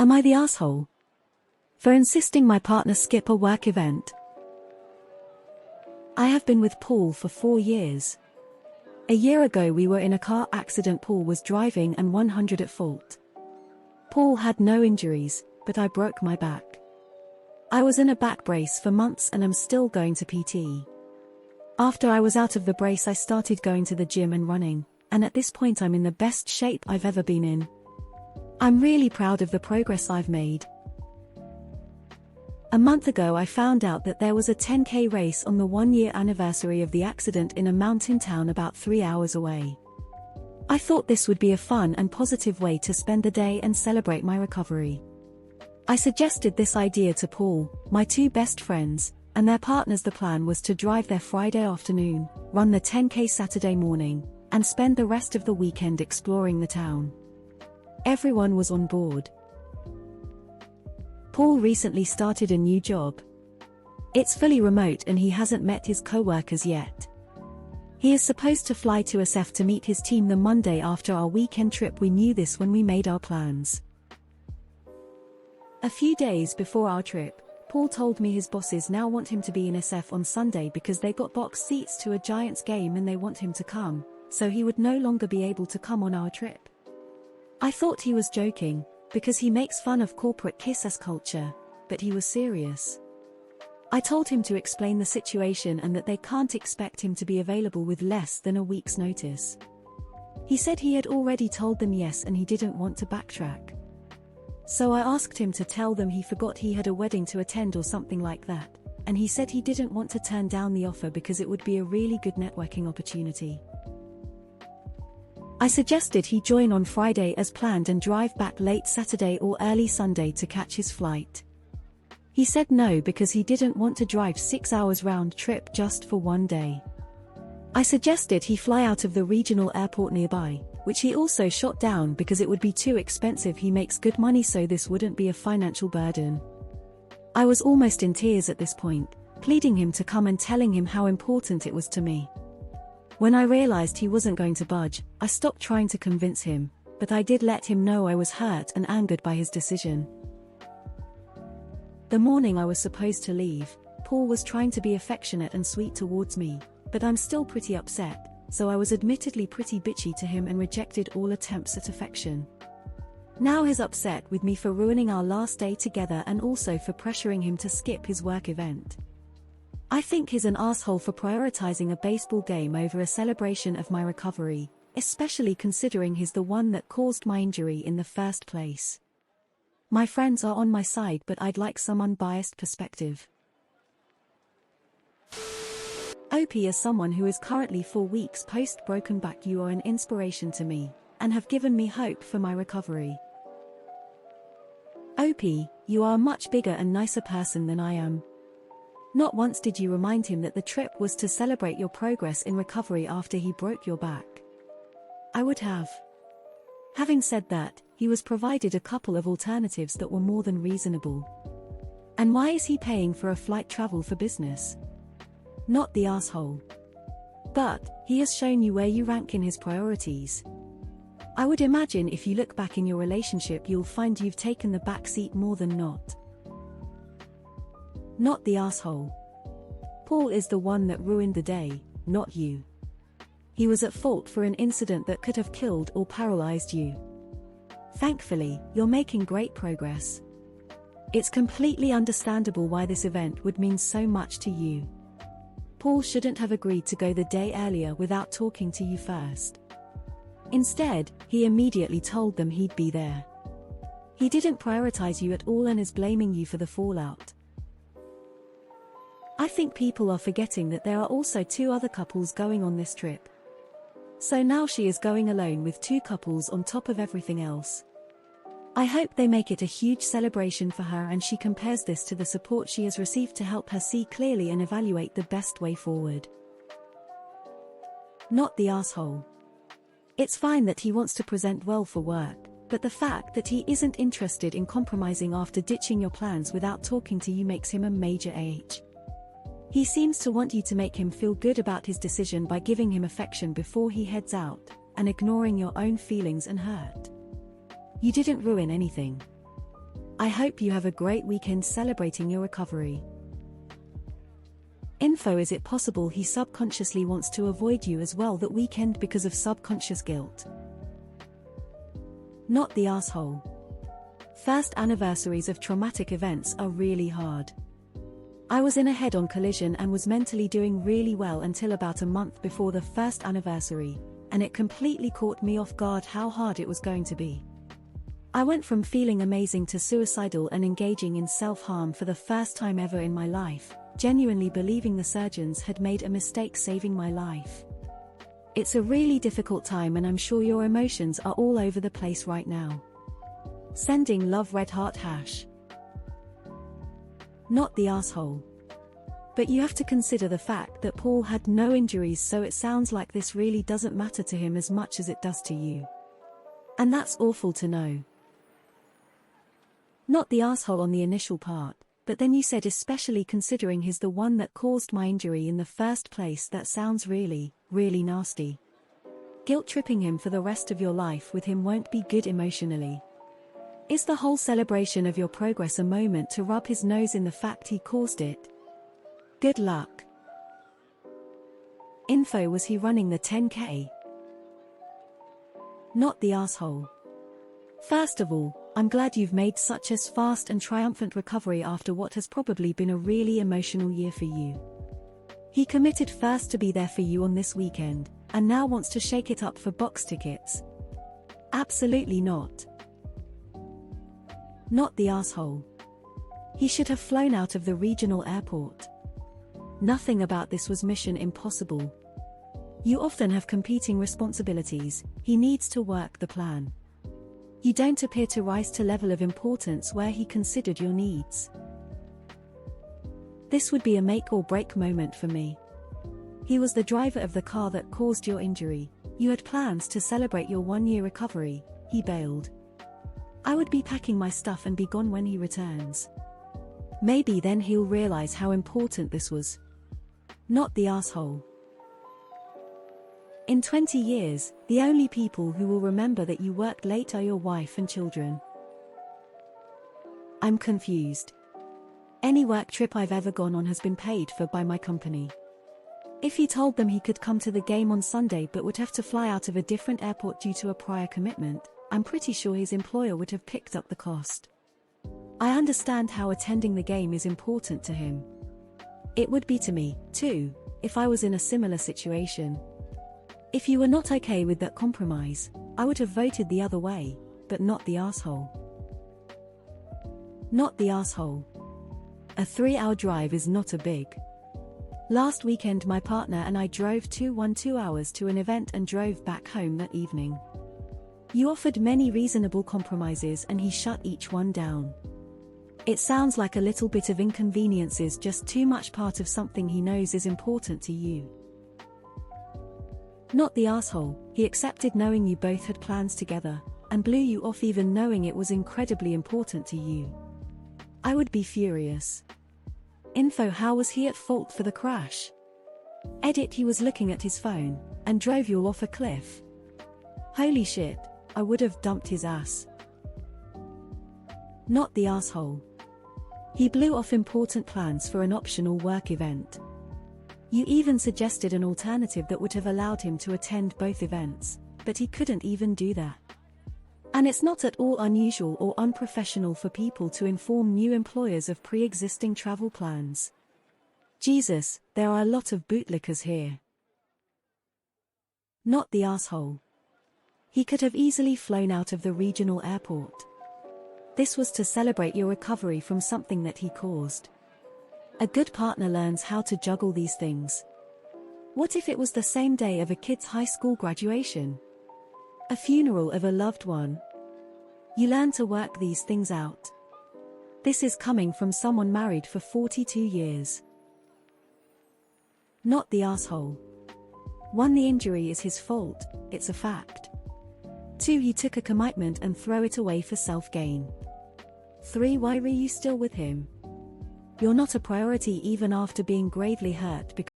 Am I the asshole for insisting my partner skip a work event? I have been with Paul for 4 years. A year ago we were in a car accident. Paul was driving and 100 at fault. Paul had no injuries, but I broke my back. I was in a back brace for months and am still going to PT. After I was out of the brace I started going to the gym and running, and at this point I'm in the best shape I've ever been in. I'm really proud of the progress I've made. A month ago I found out that there was a 10K race on the 1-year anniversary of the accident in a mountain town about 3 hours away. I thought this would be a fun and positive way to spend the day and celebrate my recovery. I suggested this idea to Paul, my 2 best friends, and their partners. The plan was to drive there Friday afternoon, run the 10K Saturday morning, and spend the rest of the weekend exploring the town. Everyone was on board. Paul recently started a new job. It's fully remote and he hasn't met his co-workers yet. He is supposed to fly to SF to meet his team the Monday after our weekend trip. We knew this when we made our plans. A few days before our trip, Paul told me his bosses now want him to be in SF on Sunday because they got box seats to a Giants game and they want him to come, so he would no longer be able to come on our trip. I thought he was joking, because he makes fun of corporate kiss-ass culture, but he was serious. I told him to explain the situation and that they can't expect him to be available with less than a week's notice. He said he had already told them yes and he didn't want to backtrack. So I asked him to tell them he forgot he had a wedding to attend or something like that, and he said he didn't want to turn down the offer because it would be a really good networking opportunity. I suggested he join on Friday as planned and drive back late Saturday or early Sunday to catch his flight. He said no because he didn't want to drive 6 hours round trip just for 1 day. I suggested he fly out of the regional airport nearby, which he also shot down because it would be too expensive. He makes good money so this wouldn't be a financial burden. I was almost in tears at this point, pleading him to come and telling him how important it was to me. When I realized he wasn't going to budge, I stopped trying to convince him, but I did let him know I was hurt and angered by his decision. The morning I was supposed to leave, Paul was trying to be affectionate and sweet towards me, but I'm still pretty upset, so I was admittedly pretty bitchy to him and rejected all attempts at affection. Now he's upset with me for ruining our last day together and also for pressuring him to skip his work event. I think he's an asshole for prioritizing a baseball game over a celebration of my recovery, especially considering he's the one that caused my injury in the first place. My friends are on my side, but I'd like some unbiased perspective. OP, as someone who is currently 4 weeks post-broken back, you are an inspiration to me, and have given me hope for my recovery. OP, you are a much bigger and nicer person than I am. Not once did you remind him that the trip was to celebrate your progress in recovery after he broke your back. I would have. Having said that, he was provided a couple of alternatives that were more than reasonable. And why is he paying for a flight travel for business? Not the asshole. But he has shown you where you rank in his priorities. I would imagine if you look back in your relationship you'll find you've taken the back seat more than not. Not the asshole. Paul is the one that ruined the day, not you. He was at fault for an incident that could have killed or paralyzed you. Thankfully, you're making great progress. It's completely understandable why this event would mean so much to you. Paul shouldn't have agreed to go the day earlier without talking to you first. Instead, he immediately told them he'd be there. He didn't prioritize you at all and is blaming you for the fallout. I think people are forgetting that there are also 2 other couples going on this trip. So now she is going alone with 2 couples on top of everything else. I hope they make it a huge celebration for her and she compares this to the support she has received to help her see clearly and evaluate the best way forward. Not the asshole. It's fine that he wants to present well for work, but the fact that he isn't interested in compromising after ditching your plans without talking to you makes him a major AH. He seems to want you to make him feel good about his decision by giving him affection before he heads out, and ignoring your own feelings and hurt. You didn't ruin anything. I hope you have a great weekend celebrating your recovery. Info: is it possible he subconsciously wants to avoid you as well that weekend because of subconscious guilt? Not the asshole. First anniversaries of traumatic events are really hard. I was in a head-on collision and was mentally doing really well until about a month before the first anniversary, and it completely caught me off guard how hard it was going to be. I went from feeling amazing to suicidal and engaging in self-harm for the first time ever in my life, genuinely believing the surgeons had made a mistake saving my life. It's a really difficult time and I'm sure your emotions are all over the place right now. Sending love, red heart hash. Not the asshole. But you have to consider the fact that Paul had no injuries, so it sounds like this really doesn't matter to him as much as it does to you. And that's awful to know. Not the asshole on the initial part, but then you said especially considering he's the one that caused my injury in the first place. That sounds really, really nasty. Guilt-tripping him for the rest of your life with him won't be good emotionally. Is the whole celebration of your progress a moment to rub his nose in the fact he caused it? Good luck. Info: was he running the 10K? Not the asshole. First of all, I'm glad you've made such a fast and triumphant recovery after what has probably been a really emotional year for you. He committed first to be there for you on this weekend, and now wants to shake it up for box tickets. Absolutely not. Not the asshole. He should have flown out of the regional airport. Nothing about this was mission impossible. You often have competing responsibilities. He needs to work the plan. You don't appear to rise to level of importance where he considered your needs. This would be a make or break moment for me. He was the driver of the car that caused your injury. You had plans to celebrate your 1-year recovery. He bailed. I would be packing my stuff and be gone when he returns. Maybe then he'll realize how important this was. Not the asshole. In 20 years, the only people who will remember that you worked late are your wife and children. I'm confused. Any work trip I've ever gone on has been paid for by my company. If he told them he could come to the game on Sunday but would have to fly out of a different airport due to a prior commitment, I'm pretty sure his employer would have picked up the cost. I understand how attending the game is important to him. It would be to me, too, if I was in a similar situation. If you were not okay with that compromise, I would have voted the other way, but not the asshole. Not the asshole. A 3-hour drive is not a big. Last weekend my partner and I drove 2 hours to an event and drove back home that evening. You offered many reasonable compromises and he shut each one down. It sounds like a little bit of inconvenience is just too much part of something he knows is important to you. Not the asshole. He accepted knowing you both had plans together, and blew you off even knowing it was incredibly important to you. I would be furious. Info: how was he at fault for the crash? Edit: he was looking at his phone, and drove you off a cliff. Holy shit, I would have dumped his ass. Not the asshole. He blew off important plans for an optional work event. You even suggested an alternative that would have allowed him to attend both events, but he couldn't even do that. And it's not at all unusual or unprofessional for people to inform new employers of pre-existing travel plans. Jesus, there are a lot of bootlickers here. Not the asshole. He could have easily flown out of the regional airport. This was to celebrate your recovery from something that he caused. A good partner learns how to juggle these things. What if it was the same day of a kid's high school graduation? A funeral of a loved one? You learn to work these things out. This is coming from someone married for 42 years. Not the asshole. 1. The injury is his fault, it's a fact. 2. He took a commitment and threw it away for self-gain. 3. Why were you still with him? You're not a priority even after being gravely hurt because